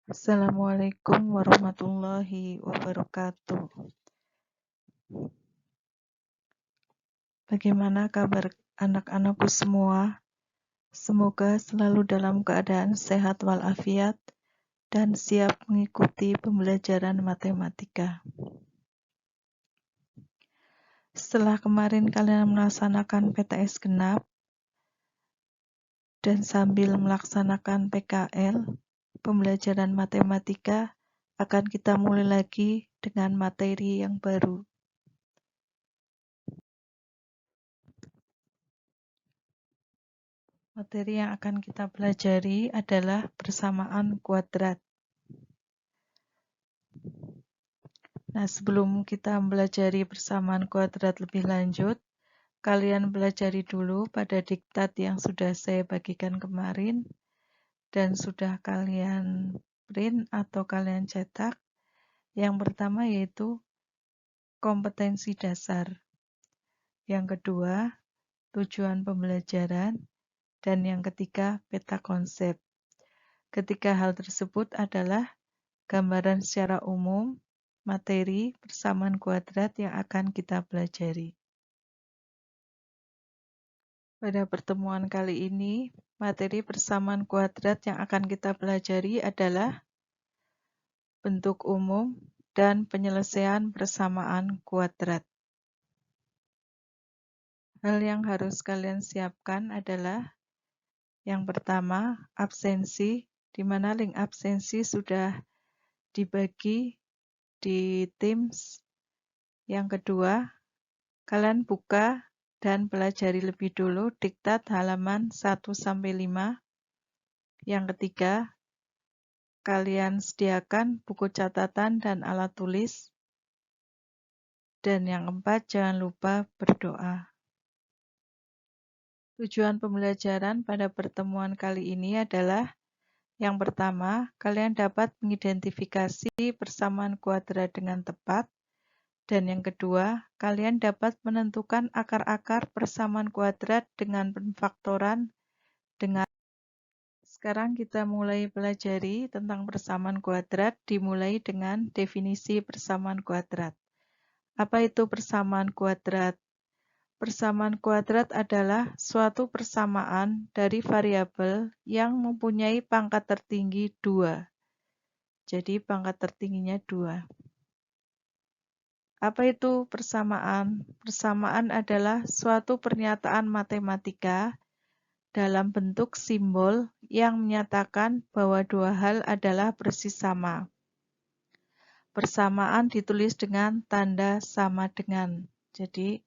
Assalamualaikum warahmatullahi wabarakatuh. Bagaimana kabar anak-anakku semua? Semoga selalu dalam keadaan sehat walafiat dan siap mengikuti pembelajaran matematika. Setelah kemarin kalian melaksanakan PTS genap dan sambil melaksanakan PKL, pembelajaran matematika akan kita mulai lagi dengan materi yang baru. Materi yang akan kita pelajari adalah persamaan kuadrat. Nah, sebelum kita mempelajari persamaan kuadrat lebih lanjut, kalian pelajari dulu pada diktat yang sudah saya bagikan kemarin dan sudah kalian print atau kalian cetak. Yang pertama yaitu kompetensi dasar. Yang kedua, tujuan pembelajaran. Dan yang ketiga, peta konsep. Ketiga hal tersebut adalah gambaran secara umum materi persamaan kuadrat yang akan kita pelajari. Pada pertemuan kali ini, materi persamaan kuadrat yang akan kita pelajari adalah bentuk umum dan penyelesaian persamaan kuadrat. Hal yang harus kalian siapkan adalah yang pertama, absensi, di mana link absensi sudah dibagi di Teams. Yang kedua, kalian buka dan pelajari lebih dulu diktat halaman 1-5. Yang ketiga, kalian sediakan buku catatan dan alat tulis. Dan yang keempat, jangan lupa berdoa. Tujuan pembelajaran pada pertemuan kali ini adalah yang pertama, kalian dapat mengidentifikasi persamaan kuadrat dengan tepat. Dan yang kedua, kalian dapat menentukan akar-akar persamaan kuadrat dengan penfaktoran dengan. Sekarang kita mulai pelajari tentang persamaan kuadrat, dimulai dengan definisi persamaan kuadrat. Apa itu persamaan kuadrat? Persamaan kuadrat adalah suatu persamaan dari variabel yang mempunyai pangkat tertinggi 2. Jadi pangkat tertingginya 2. Apa itu persamaan? Persamaan adalah suatu pernyataan matematika dalam bentuk simbol yang menyatakan bahwa dua hal adalah persis sama. Persamaan ditulis dengan tanda sama dengan. Jadi,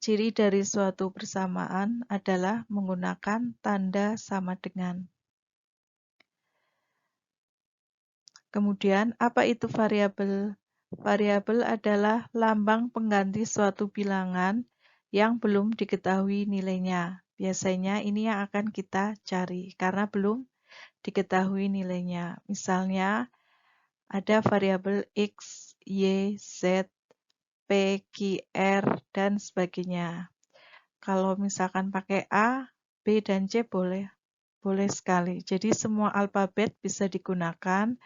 ciri dari suatu persamaan adalah menggunakan tanda sama dengan. Kemudian, apa itu variabel? Variabel adalah lambang pengganti suatu bilangan yang belum diketahui nilainya. Biasanya ini yang akan kita cari karena belum diketahui nilainya. Misalnya ada variabel X, Y, Z, P, Q, R, dan sebagainya. Kalau misalkan pakai A, B, dan C boleh sekali. Jadi semua alfabet bisa digunakan,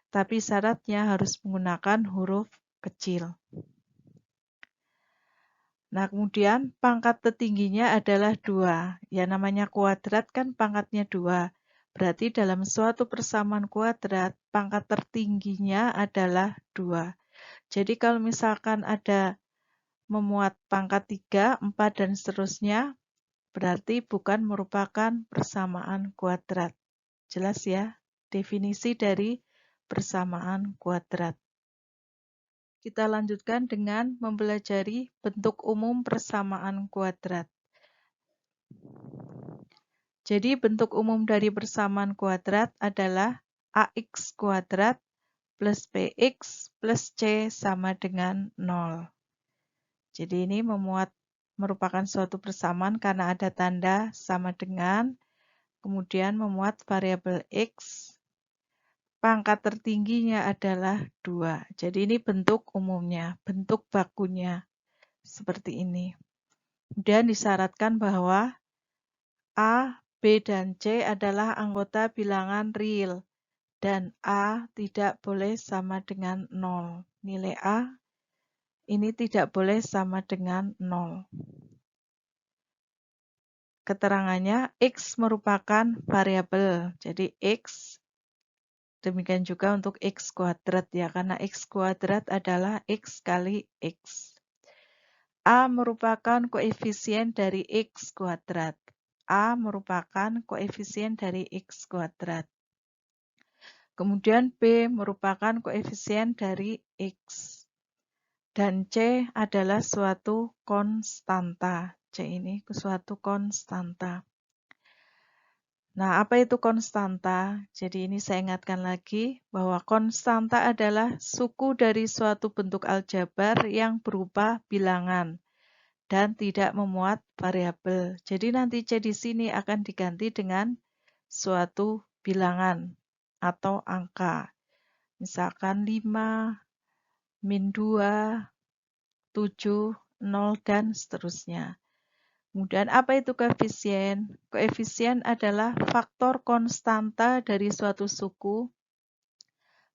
tapi syaratnya harus menggunakan huruf kecil. Nah, kemudian pangkat tertingginya adalah 2. Ya, namanya kuadrat kan pangkatnya 2. Berarti dalam suatu persamaan kuadrat, pangkat tertingginya adalah 2. Jadi kalau misalkan ada memuat pangkat 3, 4, dan seterusnya, berarti bukan merupakan persamaan kuadrat. Jelas ya, definisi dari persamaan kuadrat. Kita lanjutkan dengan mempelajari bentuk umum persamaan kuadrat. Jadi bentuk umum dari persamaan kuadrat adalah AX kuadrat plus BX plus C sama dengan 0. Jadi ini merupakan suatu persamaan karena ada tanda sama dengan, kemudian memuat variabel X, pangkat tertingginya adalah 2. Jadi ini bentuk umumnya, bentuk bakunya. Seperti ini. Kemudian disyaratkan bahwa A, B, dan C adalah anggota bilangan real. dan A tidak boleh sama dengan 0. Nilai A ini tidak boleh sama dengan 0. Keterangannya, X merupakan variabel. Jadi X, demikian juga untuk X kuadrat ya, karena X kuadrat adalah X kali X. A merupakan koefisien dari X kuadrat. A merupakan koefisien dari X kuadrat. Kemudian B merupakan koefisien dari X. Dan C adalah suatu konstanta. C ini suatu konstanta. Nah, apa itu konstanta? Jadi ini saya ingatkan lagi bahwa konstanta adalah suku dari suatu bentuk aljabar yang berupa bilangan dan tidak memuat variabel. Jadi nanti C di sini akan diganti dengan suatu bilangan atau angka. Misalkan 5, min 2, 7, 0, dan seterusnya. Kemudian apa itu koefisien? Koefisien adalah faktor konstanta dari suatu suku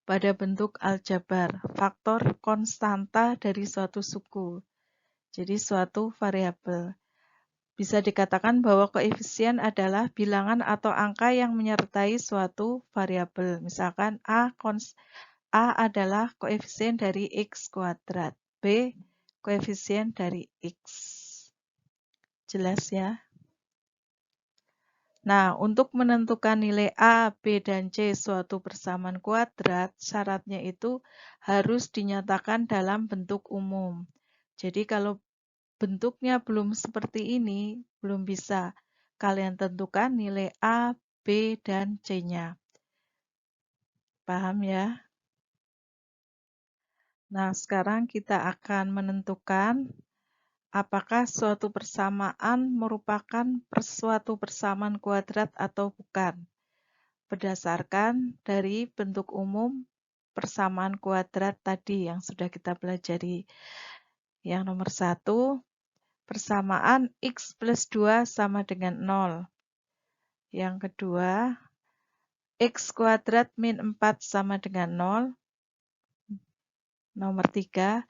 pada bentuk aljabar. Faktor konstanta dari suatu suku. Jadi suatu variabel. Bisa dikatakan bahwa koefisien adalah bilangan atau angka yang menyertai suatu variabel. Misalkan A adalah koefisien dari X kuadrat. B koefisien dari X. Jelas ya? Nah, untuk menentukan nilai A, B, dan C suatu persamaan kuadrat, syaratnya itu harus dinyatakan dalam bentuk umum. Jadi kalau bentuknya belum seperti ini, belum bisa kalian tentukan nilai A, B, dan C-nya. Paham ya? Nah, sekarang kita akan menentukan apakah suatu persamaan merupakan suatu persamaan kuadrat atau bukan. Berdasarkan dari bentuk umum persamaan kuadrat tadi yang sudah kita pelajari. Yang nomor 1, persamaan X plus 2 sama dengan 0. Yang kedua, X kuadrat min 4 sama dengan 0. Nomor 3,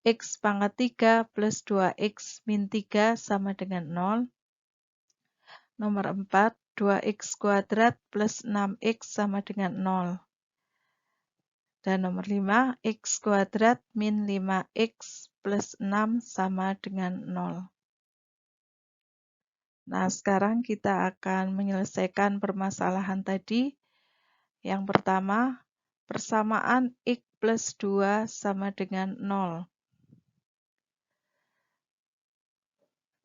X pangkat 3 plus 2X min 3 sama dengan 0. Nomor 4, 2X kuadrat plus 6X sama dengan 0. Dan nomor 5, X kuadrat min 5X plus 6 sama dengan 0. Nah, sekarang kita akan menyelesaikan permasalahan tadi. Yang pertama, persamaan X plus 2 sama dengan 0.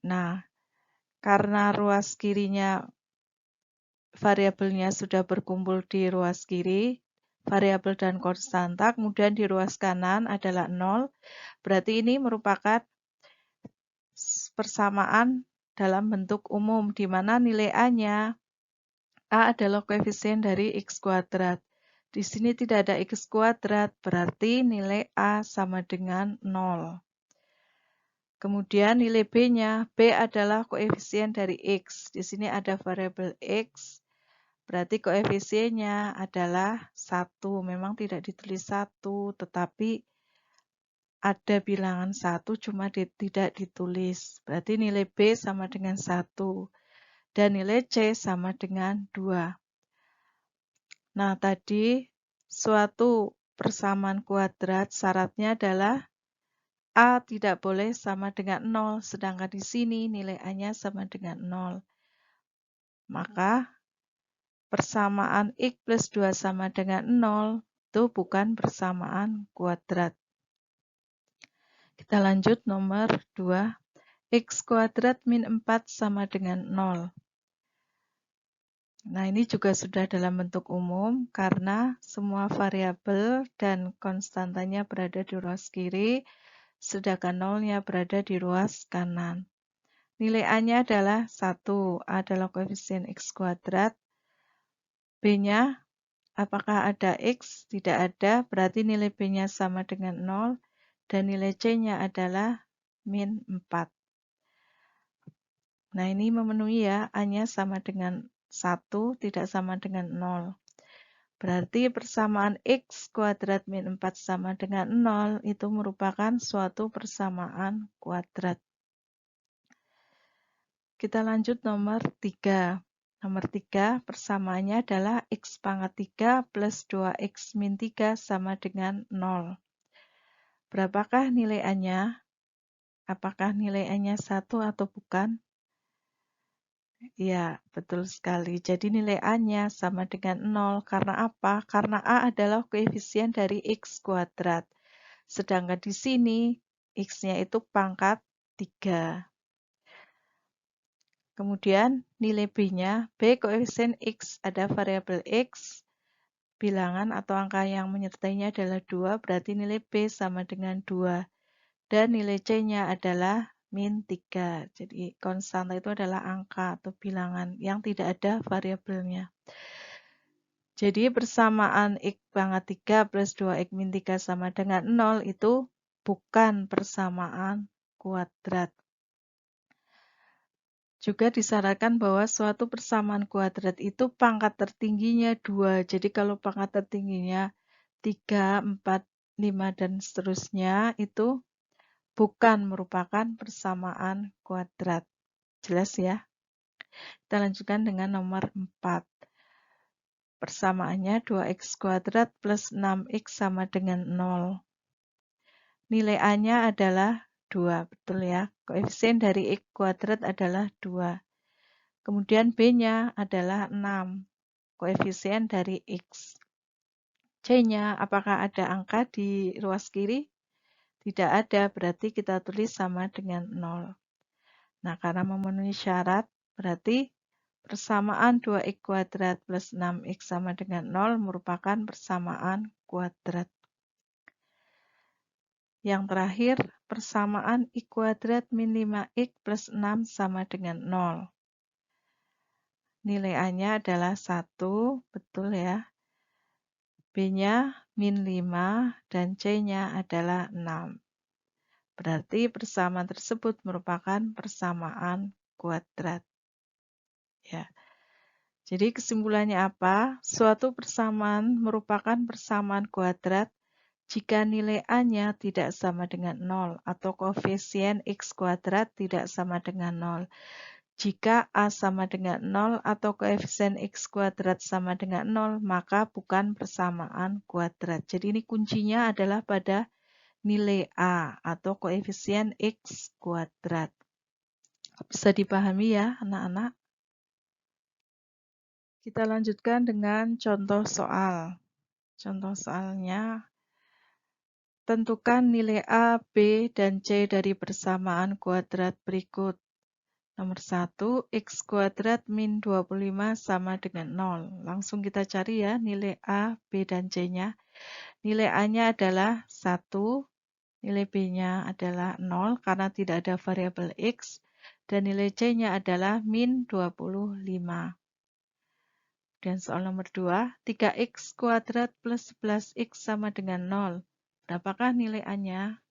Nah, karena ruas kirinya variabelnya sudah berkumpul di ruas kiri, variabel dan konstanta, kemudian di ruas kanan adalah 0, berarti ini merupakan persamaan dalam bentuk umum, di mana nilai A-nya, A adalah koefisien dari X kuadrat. Di sini tidak ada X kuadrat, berarti nilai A sama dengan 0. Kemudian nilai B-nya, B adalah koefisien dari X. Di sini ada variabel X, berarti koefisiennya adalah 1. Memang tidak ditulis 1, tetapi ada bilangan 1 cuma tidak ditulis. Berarti nilai B sama dengan 1. Dan nilai C sama dengan 2. Nah, tadi suatu persamaan kuadrat syaratnya adalah A tidak boleh sama dengan 0, sedangkan di sini nilai A-nya sama dengan 0. Maka persamaan X plus 2 sama dengan 0 itu bukan persamaan kuadrat. Kita lanjut nomor 2. X kuadrat min 4 sama dengan 0. Nah, ini juga sudah dalam bentuk umum karena semua variabel dan konstantanya berada di ruas kiri, sedangkan nolnya berada di ruas kanan. Nilai A-nya adalah 1, A adalah koefisien X kuadrat. B-nya, apakah ada X? Tidak ada, berarti nilai B-nya sama dengan 0, dan nilai C-nya adalah min 4. Nah, ini memenuhi ya, A-nya sama dengan 1, tidak sama dengan 0. Berarti persamaan X kuadrat min 4 sama dengan 0 itu merupakan suatu persamaan kuadrat. Kita lanjut nomor 3. Nomor 3 persamaannya adalah X pangkat 3 plus 2X min 3 sama dengan 0. Berapakah nilai A-nya? Apakah nilai A-nya 1 atau bukan? Ya, betul sekali. Jadi nilai A-nya sama dengan 0. Karena apa? Karena A adalah koefisien dari X kuadrat. Sedangkan di sini X-nya itu pangkat 3. Kemudian nilai B-nya, B koefisien X, ada variabel X, bilangan atau angka yang menyertainya adalah 2, berarti nilai B sama dengan 2. Dan nilai C-nya adalah min 3. Jadi konstanta itu adalah angka atau bilangan yang tidak ada variabelnya. Jadi persamaan X pangkat 3 plus 2X min 3 sama dengan 0 itu bukan persamaan kuadrat. Juga disyaratkan bahwa suatu persamaan kuadrat itu pangkat tertingginya 2. Jadi kalau pangkat tertingginya 3, 4, 5, dan seterusnya itu bukan merupakan persamaan kuadrat. Jelas ya? Kita lanjutkan dengan nomor 4. Persamaannya 2x kuadrat plus 6x sama dengan 0. Nilai A-nya adalah 2, betul ya? Koefisien dari x kuadrat adalah 2. Kemudian B-nya adalah 6. Koefisien dari x. C-nya apakah ada angka di ruas kiri? Tidak ada, berarti kita tulis sama dengan 0. Nah, karena memenuhi syarat, berarti persamaan 2x kuadrat plus 6x sama dengan 0 merupakan persamaan kuadrat. Yang terakhir, persamaan x kuadrat min 5x plus 6 sama dengan 0. Nilai A-nya adalah 1, betul ya. B-nya min 5 dan C-nya adalah 6. Berarti persamaan tersebut merupakan persamaan kuadrat. Ya. Jadi kesimpulannya apa? Suatu persamaan merupakan persamaan kuadrat jika nilai A-nya tidak sama dengan 0 atau koefisien X kuadrat tidak sama dengan 0. Jika A sama dengan 0 atau koefisien X kuadrat sama dengan 0, maka bukan persamaan kuadrat. Jadi ini kuncinya adalah pada nilai A atau koefisien X kuadrat. Bisa dipahami ya anak-anak? Kita lanjutkan dengan contoh soal. Contoh soalnya, tentukan nilai A, B, dan C dari persamaan kuadrat berikut. Nomor 1, X kuadrat min 25 sama dengan 0. Langsung kita cari ya nilai A, B, dan C-nya. Nilai A-nya adalah 1, nilai B-nya adalah 0 karena tidak ada variabel X, dan nilai C-nya adalah min 25. Dan soal nomor 2, 3x kuadrat plus 11x sama dengan 0. Berapakah nilai A-nya?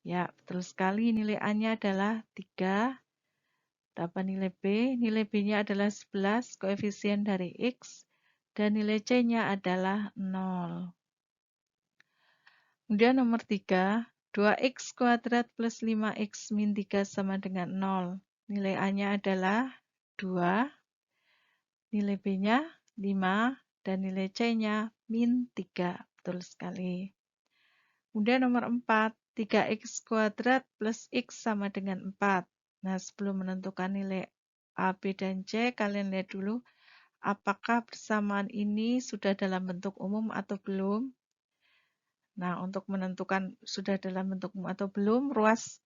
Ya, betul sekali nilai A-nya adalah 3. Berapa nilai B? Nilai B-nya adalah 11, koefisien dari X, dan nilai C-nya adalah 0. Kemudian nomor 3, 2x kuadrat plus 5x min 3 sama dengan 0. Nilai A-nya adalah 2, nilai B-nya 5, dan nilai C-nya min 3. Betul sekali. Kemudian nomor 4, 3x kuadrat plus x sama dengan 4. Nah, sebelum menentukan nilai A, B, dan C, kalian lihat dulu apakah persamaan ini sudah dalam bentuk umum atau belum. Nah, untuk menentukan sudah dalam bentuk umum atau belum, ruas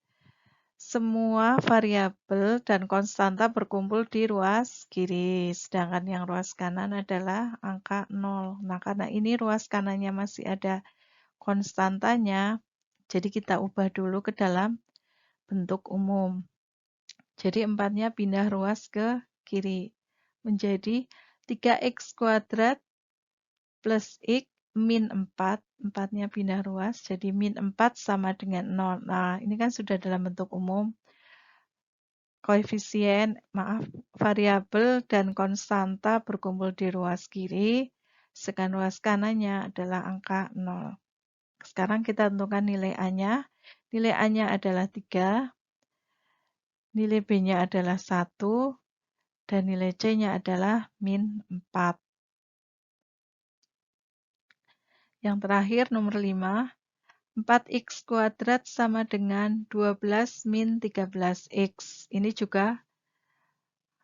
semua variabel dan konstanta berkumpul di ruas kiri, sedangkan yang ruas kanan adalah angka 0. Nah, karena ini ruas kanannya masih ada konstantanya, jadi kita ubah dulu ke dalam bentuk umum. Jadi 4-nya pindah ruas ke kiri. Menjadi 3x kuadrat plus x min 4. 4-nya pindah ruas, jadi min 4 sama dengan 0. Nah, ini kan sudah dalam bentuk umum. Variabel dan konstanta berkumpul di ruas kiri. sedangkan ruas kanannya adalah angka 0. Sekarang kita tentukan nilai A-nya. Nilai A-nya adalah 3, nilai B-nya adalah 1, dan nilai C-nya adalah min 4. Yang terakhir nomor 5, 4x kuadrat sama dengan 12 min 13x. Ini juga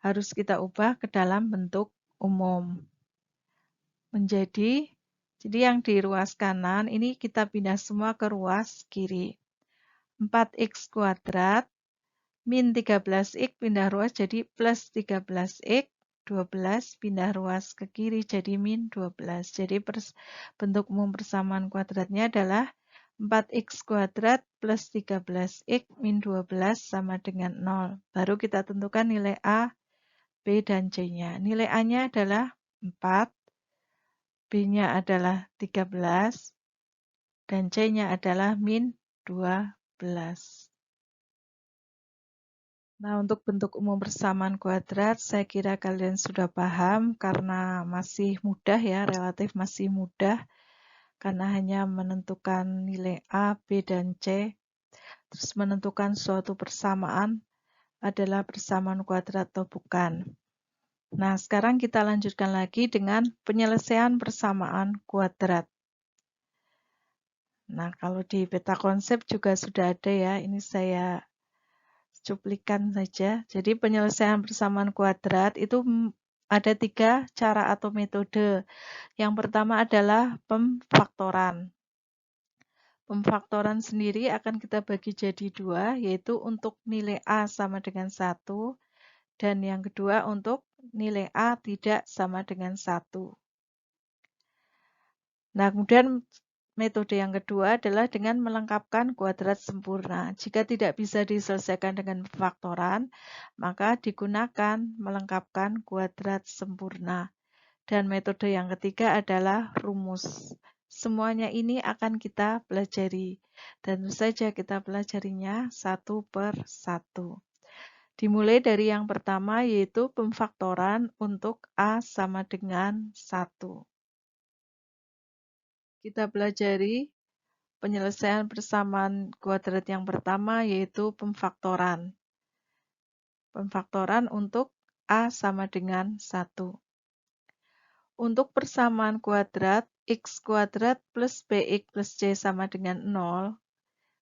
harus kita ubah ke dalam bentuk umum. Jadi yang di ruas kanan ini kita pindah semua ke ruas kiri. 4x kuadrat min 13x pindah ruas jadi plus 13x. 12 pindah ruas ke kiri jadi min 12. Jadi bentuk umum persamaan kuadratnya adalah 4x kuadrat plus 13x min 12 sama dengan 0. Baru kita tentukan nilai A, B, dan C-nya. Nilai A-nya adalah 4, B-nya adalah 13, dan C-nya adalah min 12. Nah, untuk bentuk umum persamaan kuadrat, saya kira kalian sudah paham karena masih mudah ya, relatif masih mudah. Karena hanya menentukan nilai A, B, dan C, terus menentukan suatu persamaan adalah persamaan kuadrat atau bukan. Nah, sekarang kita lanjutkan lagi dengan penyelesaian persamaan kuadrat. Nah, kalau di peta konsep juga sudah ada ya, ini saya cuplikan saja. Jadi penyelesaian persamaan kuadrat itu ada 3 cara atau metode. Yang pertama adalah pemfaktoran. Pemfaktoran sendiri akan kita bagi jadi 2, yaitu untuk nilai A sama dengan 1, dan yang kedua untuk nilai A tidak sama dengan 1. Nah, kemudian metode yang kedua adalah dengan melengkapkan kuadrat sempurna. Jika tidak bisa diselesaikan dengan pemfaktoran, maka digunakan melengkapkan kuadrat sempurna. Dan metode yang ketiga adalah rumus. Semuanya ini akan kita pelajari. Dan tentu saja kita pelajarinya satu per satu. Dimulai dari yang pertama yaitu pemfaktoran untuk A sama dengan 1. Kita pelajari penyelesaian persamaan kuadrat yang pertama yaitu pemfaktoran. Pemfaktoran untuk A sama dengan 1. Untuk persamaan kuadrat, x kuadrat plus bx plus c sama dengan 0.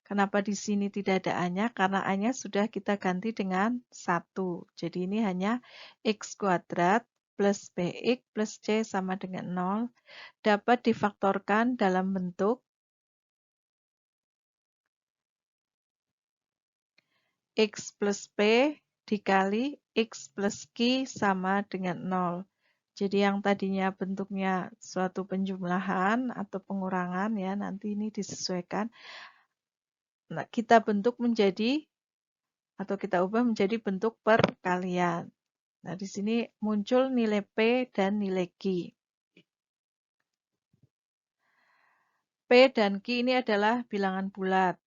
Kenapa di sini tidak ada A-nya? Karena A-nya sudah kita ganti dengan 1. Jadi ini hanya x kuadrat plus bx plus c sama dengan 0 dapat difaktorkan dalam bentuk x plus p dikali x plus q sama dengan 0. Jadi yang tadinya bentuknya suatu penjumlahan atau pengurangan ya, nanti ini disesuaikan. Nah, kita bentuk menjadi atau kita ubah menjadi bentuk perkalian. Nah, di sini muncul nilai P dan nilai Q. P dan Q ini adalah bilangan bulat.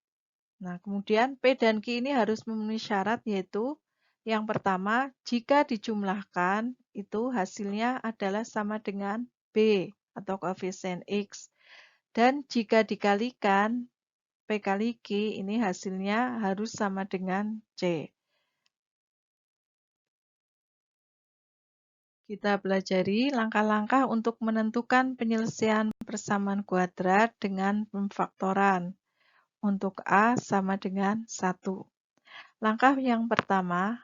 Nah, kemudian P dan Q ini harus memenuhi syarat yaitu yang pertama, jika dijumlahkan itu hasilnya adalah sama dengan B atau koefisien X. Dan jika dikalikan P kali Q ini hasilnya harus sama dengan C. Kita pelajari langkah-langkah untuk menentukan penyelesaian persamaan kuadrat dengan pemfaktoran. Untuk A sama dengan 1. Langkah yang pertama,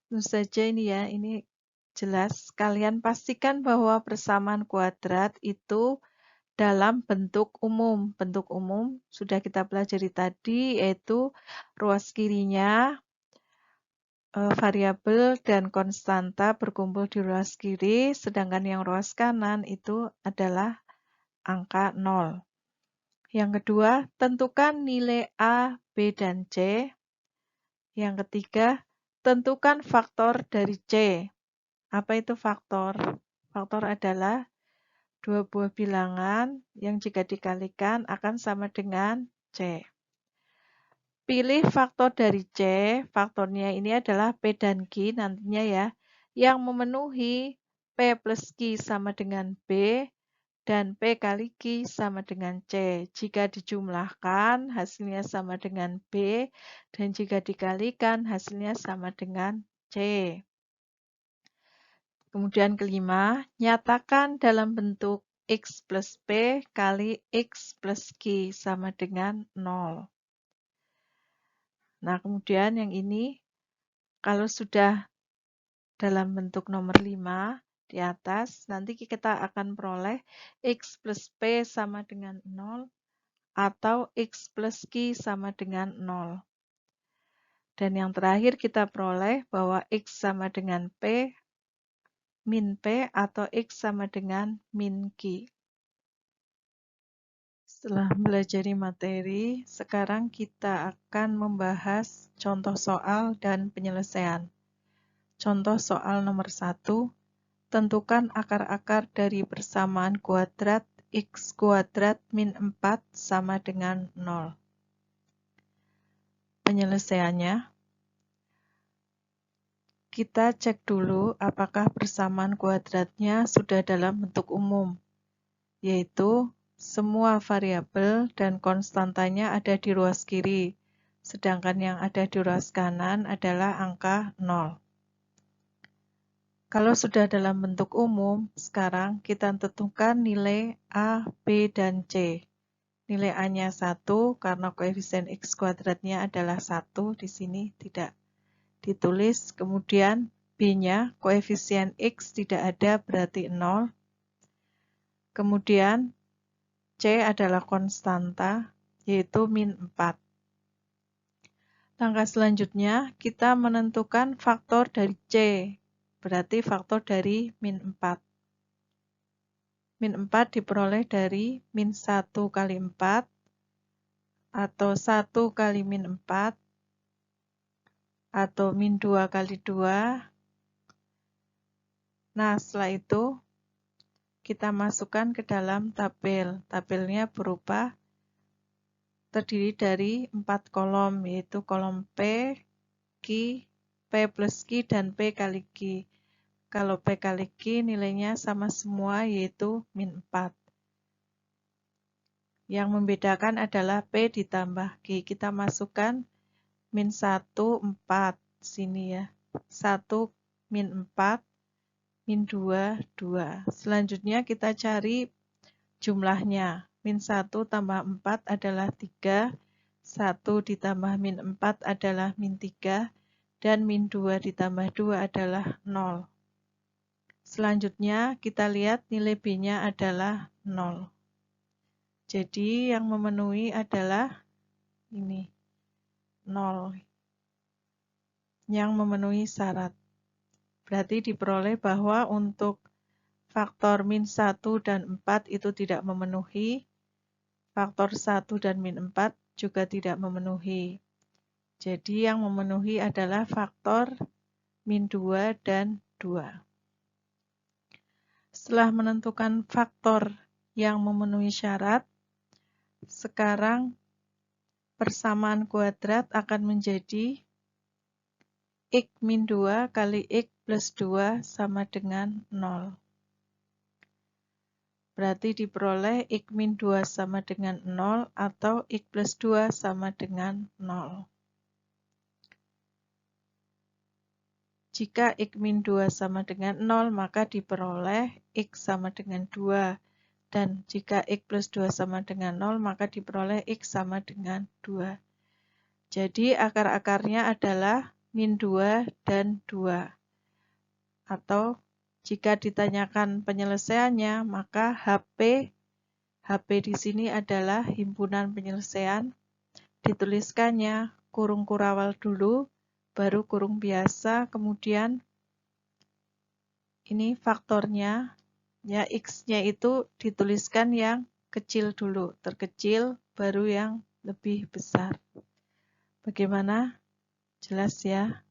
tentu saja ini ya, ini jelas. Kalian pastikan bahwa persamaan kuadrat itu dalam bentuk umum. Bentuk umum sudah kita pelajari tadi, yaitu ruas kirinya variabel dan konstanta berkumpul di ruas kiri, sedangkan yang ruas kanan itu adalah angka 0. Yang kedua, tentukan nilai A, B, dan C. Yang ketiga, tentukan faktor dari C. Apa itu faktor? Faktor adalah dua buah bilangan yang jika dikalikan akan sama dengan C. Pilih faktor dari C, faktornya ini adalah P dan Q nantinya ya, yang memenuhi P plus Q sama dengan B dan P kali Q sama dengan C. Jika dijumlahkan, hasilnya sama dengan B, dan jika dikalikan, hasilnya sama dengan C. Kemudian kelima, nyatakan dalam bentuk X plus P kali X plus Q sama dengan 0. Nah, kemudian yang ini, kalau sudah dalam bentuk nomor 5, di atas, nanti kita akan peroleh X plus P sama dengan 0 atau X plus Q sama dengan 0. Dan yang terakhir kita peroleh bahwa X sama dengan P min P atau X sama dengan min Q. Setelah mempelajari materi, sekarang kita akan membahas contoh soal dan penyelesaian. Contoh soal nomor 1. Tentukan akar-akar dari persamaan kuadrat X kuadrat min 4 sama dengan 0. Penyelesaiannya, kita cek dulu apakah persamaan kuadratnya sudah dalam bentuk umum, yaitu semua variabel dan konstantanya ada di ruas kiri, sedangkan yang ada di ruas kanan adalah angka 0. Kalau sudah dalam bentuk umum, sekarang kita tentukan nilai A, B, dan C. Nilai A-nya 1 karena koefisien X kuadratnya adalah 1, di sini tidak ditulis. Kemudian B-nya koefisien X tidak ada berarti 0. Kemudian C adalah konstanta yaitu min 4. Langkah selanjutnya kita menentukan faktor dari C. Berarti faktor dari min 4. Min 4 diperoleh dari min 1 kali 4 atau 1 kali min 4 atau min 2 kali 2. Nah, setelah itu kita masukkan ke dalam tabel. Tabelnya berupa terdiri dari 4 kolom, yaitu kolom P, Q, P plus Q, dan P kali Q. Kalau P kali Q nilainya sama semua, yaitu min 4. Yang membedakan adalah P ditambah Q. Kita masukkan min 1, 4. Sini ya. 1 min 4, min 2, 2. Selanjutnya kita cari jumlahnya. Min 1 tambah 4 adalah 3. 1 ditambah min 4 adalah min 3. Dan min 2 ditambah 2 adalah 0. Selanjutnya kita lihat nilai B-nya adalah 0. Jadi yang memenuhi adalah ini, 0. Yang memenuhi syarat. Berarti diperoleh bahwa untuk faktor min 1 dan 4 itu tidak memenuhi. Faktor 1 dan min 4 juga tidak memenuhi. Jadi yang memenuhi adalah faktor min 2 dan 2. Setelah menentukan faktor yang memenuhi syarat, sekarang persamaan kuadrat akan menjadi X min 2 kali X plus 2 sama dengan 0. Berarti diperoleh X min 2 sama dengan 0 atau X plus 2 sama dengan 0. Jika X min 2 sama dengan 0, maka diperoleh X sama dengan 2. Dan jika X plus 2 sama dengan 0, maka diperoleh X sama dengan 2. Jadi akar-akarnya adalah min 2 dan 2. Atau jika ditanyakan penyelesaiannya, maka HP di sini adalah himpunan penyelesaian. Dituliskannya kurung kurawal dulu, baru kurung biasa, kemudian ini faktornya, ya X-nya itu dituliskan yang kecil dulu, terkecil, baru yang lebih besar. Bagaimana? Jelas ya?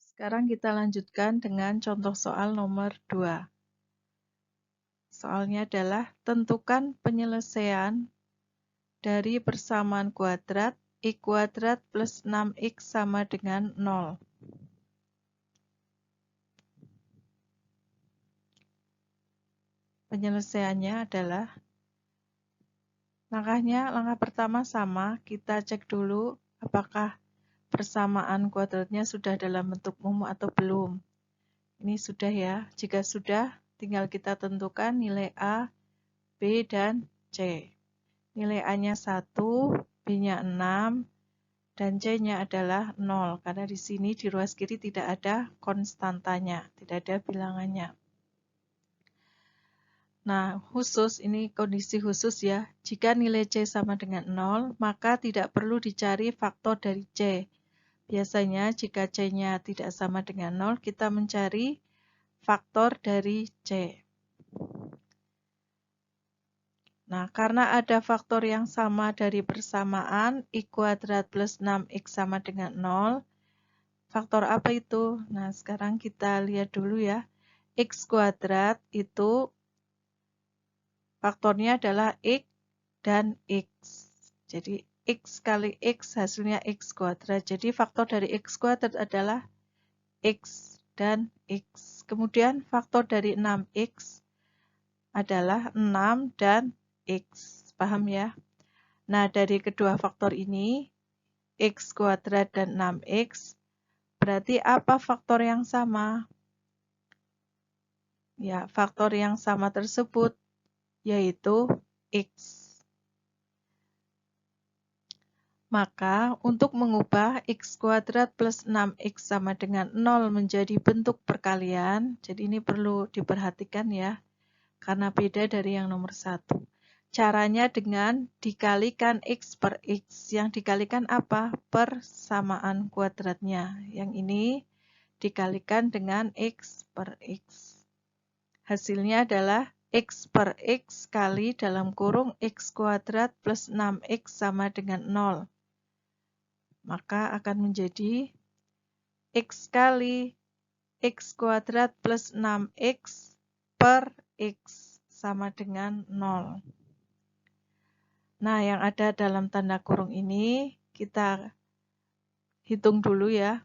Sekarang kita lanjutkan dengan contoh soal nomor 2. Soalnya adalah tentukan penyelesaian dari persamaan kuadrat X kuadrat plus 6X sama dengan 0. penyelesaiannya adalah langkah pertama sama, kita cek dulu apakah persamaan kuadratnya sudah dalam bentuk umum atau belum. Ini sudah ya, jika sudah tinggal kita tentukan nilai A, B, dan C. Nilai A-nya 1, B-nya 6, dan C-nya adalah 0, karena di sini di ruas kiri tidak ada konstantanya, tidak ada bilangannya. Nah, ini kondisi khusus ya. Jika nilai C sama dengan 0, maka tidak perlu dicari faktor dari C. Biasanya jika C-nya tidak sama dengan 0, kita mencari faktor dari C. Nah, karena ada faktor yang sama dari persamaan, X kuadrat plus 6X sama dengan 0. Faktor apa itu? Nah, sekarang kita lihat dulu ya. X kuadrat itu faktornya adalah X dan X. Jadi X kali X hasilnya X kuadrat. Jadi faktor dari X kuadrat adalah X dan X. Kemudian faktor dari 6X adalah 6 dan X. Paham ya? Nah, dari kedua faktor ini, X kuadrat dan 6X, berarti apa faktor yang sama? Ya, faktor yang sama tersebut yaitu X. Maka, untuk mengubah X kuadrat plus 6X sama dengan 0 menjadi bentuk perkalian, jadi ini perlu diperhatikan ya, karena beda dari yang nomor 1. Caranya dengan dikalikan X per X. Yang dikalikan apa? Persamaan kuadratnya. Yang ini dikalikan dengan X per X. Hasilnya adalah X per X kali dalam kurung X kuadrat plus 6X sama dengan 0. Maka akan menjadi X kali X kuadrat plus 6X per X sama dengan 0. Nah, yang ada dalam tanda kurung ini kita hitung dulu ya.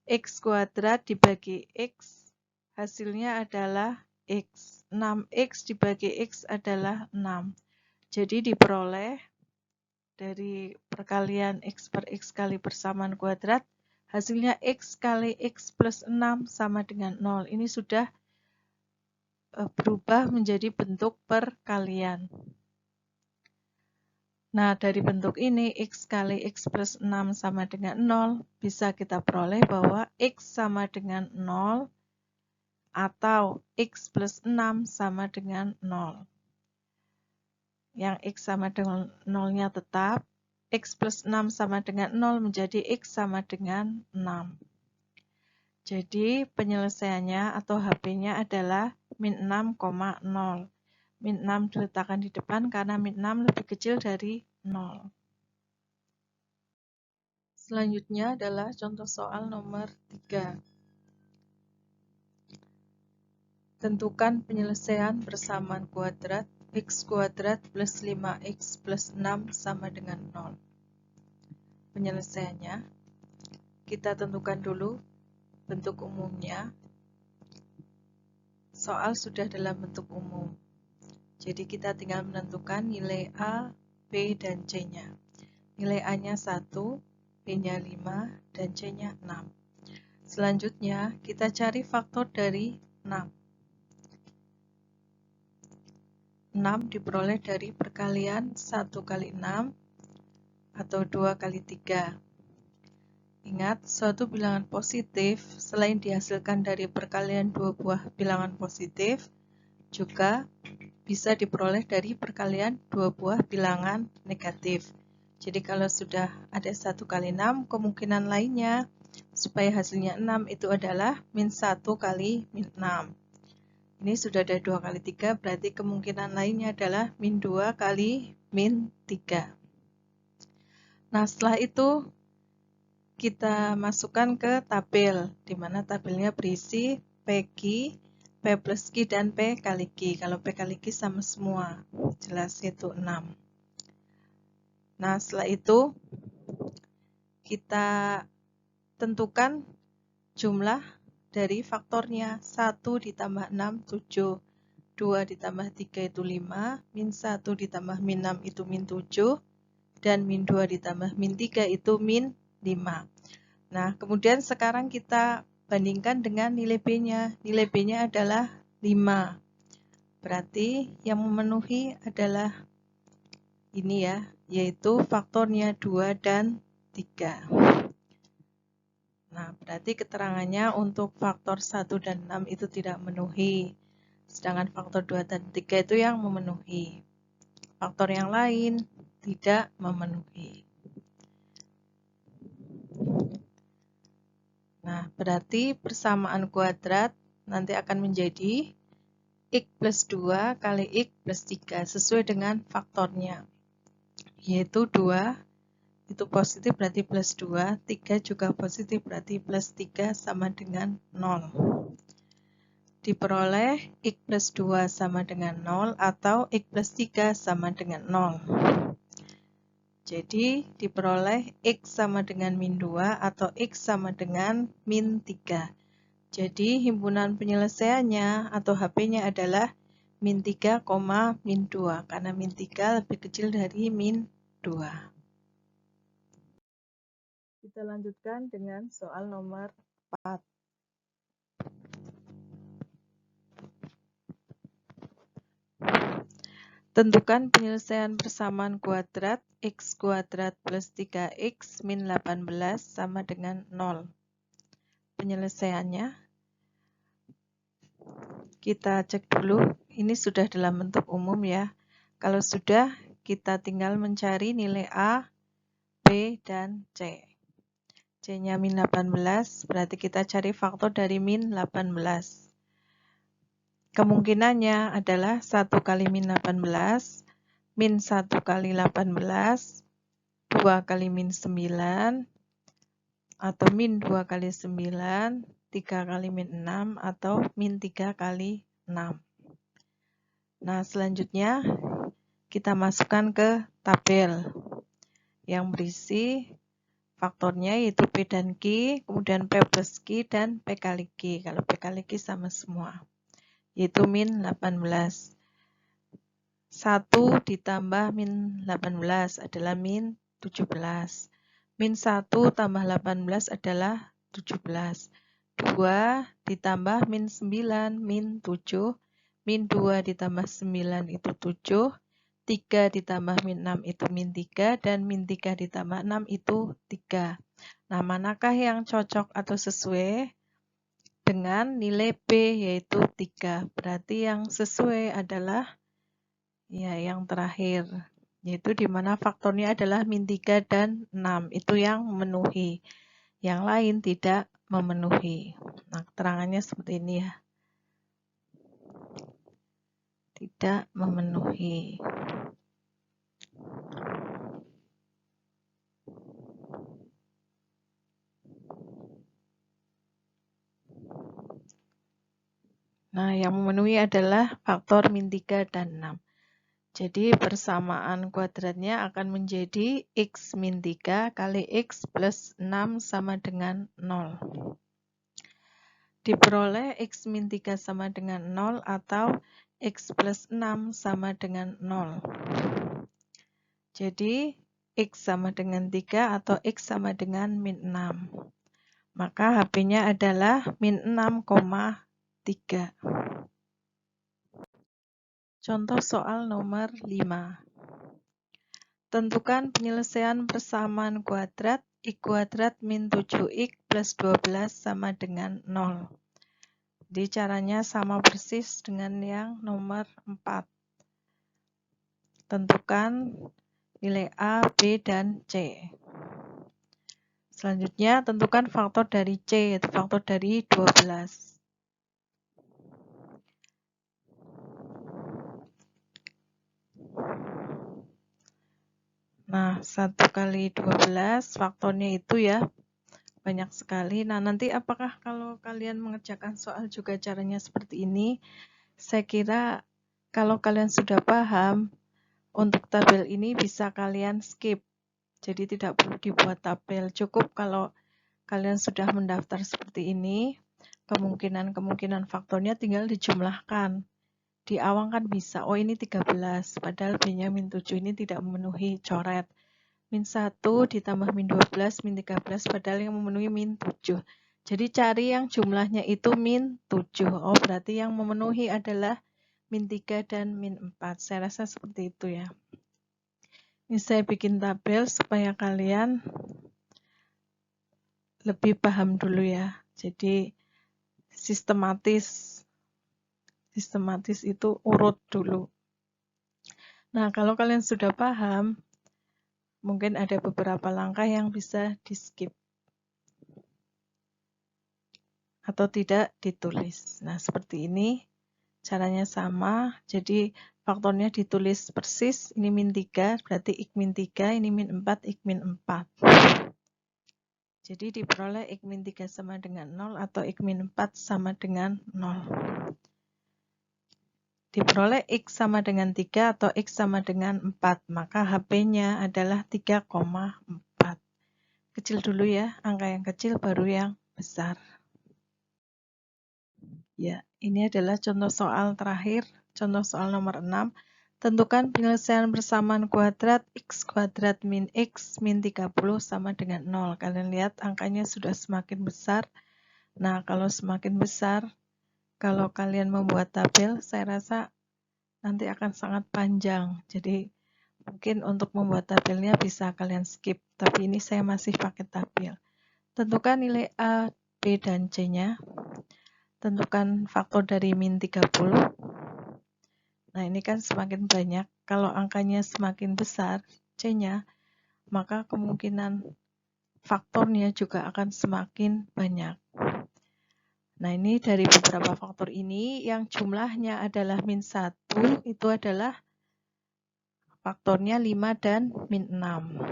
X kuadrat dibagi X, hasilnya adalah X. 6X dibagi X adalah 6. Jadi diperoleh dari perkalian X per X kali persamaan kuadrat, hasilnya X kali X plus 6 sama dengan 0. Ini sudah berubah menjadi bentuk perkalian. Nah, dari bentuk ini, X kali X plus 6 sama dengan 0, bisa kita peroleh bahwa X sama dengan 0 atau X plus 6 sama dengan 0. Yang X sama dengan 0-nya tetap, X plus 6 sama dengan 0 menjadi X sama dengan 6. Jadi, penyelesaiannya atau HP-nya adalah min 6,0. Min 6 diletakkan di depan karena min 6 lebih kecil dari 0. Selanjutnya adalah contoh soal nomor 3. Tentukan penyelesaian persamaan kuadrat X kuadrat plus 5X plus 6 sama dengan 0. Penyelesaiannya, kita tentukan dulu bentuk umumnya. Soal sudah dalam bentuk umum. Jadi kita tinggal menentukan nilai A, B, dan C-nya. Nilai A-nya 1, B-nya 5, dan C-nya 6. Selanjutnya, kita cari faktor dari 6. 6 diperoleh dari perkalian 1 kali 6 atau 2 kali 3. Ingat, suatu bilangan positif selain dihasilkan dari perkalian dua buah bilangan positif, juga bisa diperoleh dari perkalian dua buah bilangan negatif. Jadi kalau sudah ada 1 kali 6, kemungkinan lainnya supaya hasilnya 6 itu adalah min 1 kali min 6. Ini sudah ada 2 kali 3, berarti kemungkinan lainnya adalah min 2 kali min 3. Nah, setelah itu kita masukkan ke tabel, di mana tabelnya berisi PQ, P plus Q, dan P kali Q. Kalau P kali Q sama semua, jelas itu 6. Nah, setelah itu kita tentukan jumlah dari faktornya. 1 ditambah 6, 7. 2 ditambah 3 itu 5, min 1 ditambah min 6 itu min 7, dan min 2 ditambah min 3 itu min 5. Nah, kemudian sekarang kita bandingkan dengan nilai B-nya. Nilai B-nya adalah 5. Berarti yang memenuhi adalah ini ya, yaitu faktornya 2 dan 3. Nah, berarti keterangannya untuk faktor 1 dan 6 itu tidak memenuhi. Sedangkan faktor 2 dan 3 itu yang memenuhi. Faktor yang lain tidak memenuhi. Nah, berarti persamaan kuadrat nanti akan menjadi X plus 2 kali X plus 3 sesuai dengan faktornya. Yaitu 2 itu positif berarti plus 2, 3 juga positif berarti plus 3 sama dengan 0. Diperoleh X plus 2 sama dengan 0 atau X plus 3 sama dengan 0. Jadi diperoleh X sama dengan min 2 atau X sama dengan min 3. Jadi himpunan penyelesaiannya atau HP-nya adalah min 3, min 2 karena min 3 lebih kecil dari min 2. Kita lanjutkan dengan soal nomor 4. Tentukan penyelesaian persamaan kuadrat X kuadrat plus 3X min 18 sama dengan 0. Penyelesaiannya kita cek dulu, ini sudah dalam bentuk umum ya. Kalau sudah, kita tinggal mencari nilai A, B, dan C. C-nya min 18, berarti kita cari faktor dari min 18. Kemungkinannya adalah 1 kali min 18, min 1 kali 18, 2 kali min 9, atau min 2 kali 9, 3 kali min 6, atau min 3 kali 6. Nah, selanjutnya kita masukkan ke tabel yang berisi faktornya yaitu P dan Q, kemudian P plus Q dan P kali Q. Kalau P kali Q sama semua, yaitu min 18. 1 ditambah min 18 adalah min 17. Min 1 tambah 18 adalah 17. 2 ditambah min 9, min 7. Min 2 ditambah 9 itu 7. 3 ditambah min 6 itu min 3. Dan min 3 ditambah 6 itu 3. Nah, manakah yang cocok atau sesuai dengan nilai B yaitu 3? Berarti yang sesuai adalah ya yang terakhir, yaitu di mana faktornya adalah min 3 dan 6. Itu yang memenuhi. Yang lain tidak memenuhi. Nah, keterangannya seperti ini ya. Tidak memenuhi. Nah, yang memenuhi adalah faktor min 3 dan 6. Jadi persamaan kuadratnya akan menjadi X min 3 kali X plus 6 sama dengan 0. Diperoleh X min 3 sama dengan 0 atau X plus 6 sama dengan 0. Jadi X sama dengan 3 atau X sama dengan min 6. Maka HP-nya adalah min 6,3. Contoh soal nomor 5. Tentukan penyelesaian persamaan kuadrat X kuadrat min 7X plus 12 sama dengan 0. Jadi caranya sama persis dengan yang nomor 4. Tentukan nilai A, B, dan C. Selanjutnya tentukan faktor dari C, yaitu faktor dari 12. Nah, 1 kali 12 faktornya itu ya banyak sekali. Nah, nanti apakah kalau kalian mengerjakan soal juga caranya seperti ini? Saya kira kalau kalian sudah paham, untuk tabel ini bisa kalian skip. Jadi tidak perlu dibuat tabel. Cukup kalau kalian sudah mendaftar seperti ini, kemungkinan faktornya tinggal dijumlahkan. Di awang kan bisa, oh ini 13, padahal B-nya min 7, ini tidak memenuhi coret. Min 1 ditambah min 12, min 13, padahal yang memenuhi min 7. Jadi cari yang jumlahnya itu min 7. Oh, berarti yang memenuhi adalah min 3 dan min 4. Saya rasa seperti itu ya. Ini saya bikin tabel supaya kalian lebih paham dulu ya. Jadi sistematis itu urut dulu. Nah, kalau kalian sudah paham, mungkin ada beberapa langkah yang bisa di-skip atau tidak ditulis. Nah, seperti ini caranya sama. Jadi faktornya ditulis persis. Ini min 3, berarti ik min 3, ini min 4, ik min 4. Jadi diperoleh ik min 3 sama dengan 0 atau ik min 4 sama dengan 0. Diperoleh X sama dengan 3 atau X sama dengan 4, maka HP-nya adalah 3,4. Kecil dulu ya, angka yang kecil baru yang besar. Ya, ini adalah contoh soal terakhir, contoh soal nomor 6. Tentukan penyelesaian persamaan kuadrat X kuadrat min X min 30 sama dengan 0. Kalian lihat angkanya sudah semakin besar. Nah, kalau semakin besar, kalau kalian membuat tabel, saya rasa nanti akan sangat panjang. Jadi mungkin untuk membuat tabelnya bisa kalian skip, tapi ini saya masih pakai tabel. Tentukan nilai A, B, dan C-nya. Tentukan faktor dari min 30. Nah, ini kan semakin banyak. Kalau angkanya semakin besar, C-nya, maka kemungkinan faktornya juga akan semakin banyak. Nah, ini dari beberapa faktor ini yang jumlahnya adalah min 1, itu adalah faktornya 5 dan min 6.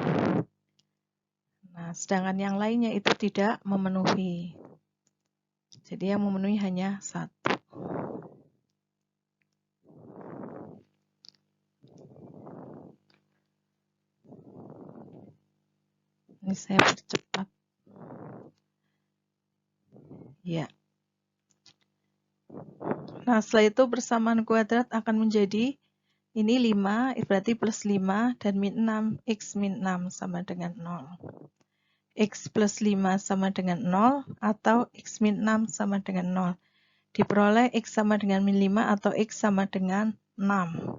Nah, sedangkan yang lainnya itu tidak memenuhi. Jadi yang memenuhi hanya 1. Ini saya percepat. Ya. Nah, setelah itu persamaan kuadrat akan menjadi ini 5, berarti plus 5 dan min 6, X min 6 sama dengan 0. X plus 5 sama dengan 0 atau X min 6 sama dengan 0. Diperoleh X sama dengan min 5 atau X sama dengan 6.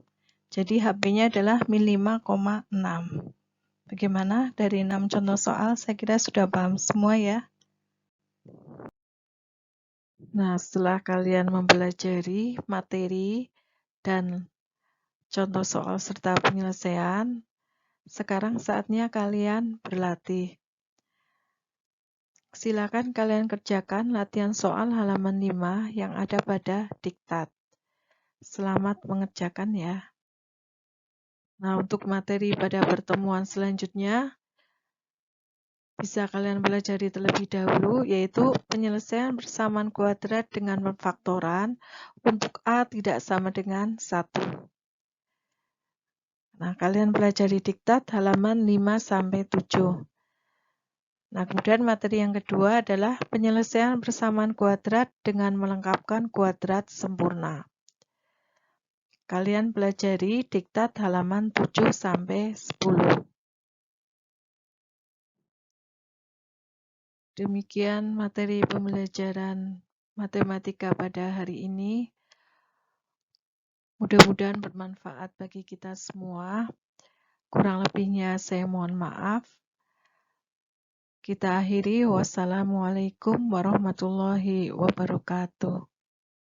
Jadi HP-nya adalah min 5,6. Bagaimana? Dari 6 contoh soal, saya kira sudah paham semua ya. Nah, setelah kalian mempelajari materi dan contoh soal serta penyelesaian, sekarang saatnya kalian berlatih. Silakan kalian kerjakan latihan soal halaman 5 yang ada pada diktat. Selamat mengerjakan ya. Nah, untuk materi pada pertemuan selanjutnya, bisa kalian pelajari terlebih dahulu, yaitu penyelesaian persamaan kuadrat dengan pemfaktoran untuk A tidak sama dengan 1. Nah, kalian pelajari diktat halaman 5-7. Nah, kemudian materi yang kedua adalah penyelesaian persamaan kuadrat dengan melengkapkan kuadrat sempurna. Kalian pelajari diktat halaman 7-10. Demikian materi pembelajaran matematika pada hari ini. Mudah-mudahan bermanfaat bagi kita semua. Kurang lebihnya saya mohon maaf. Kita akhiri. Wassalamualaikum warahmatullahi wabarakatuh.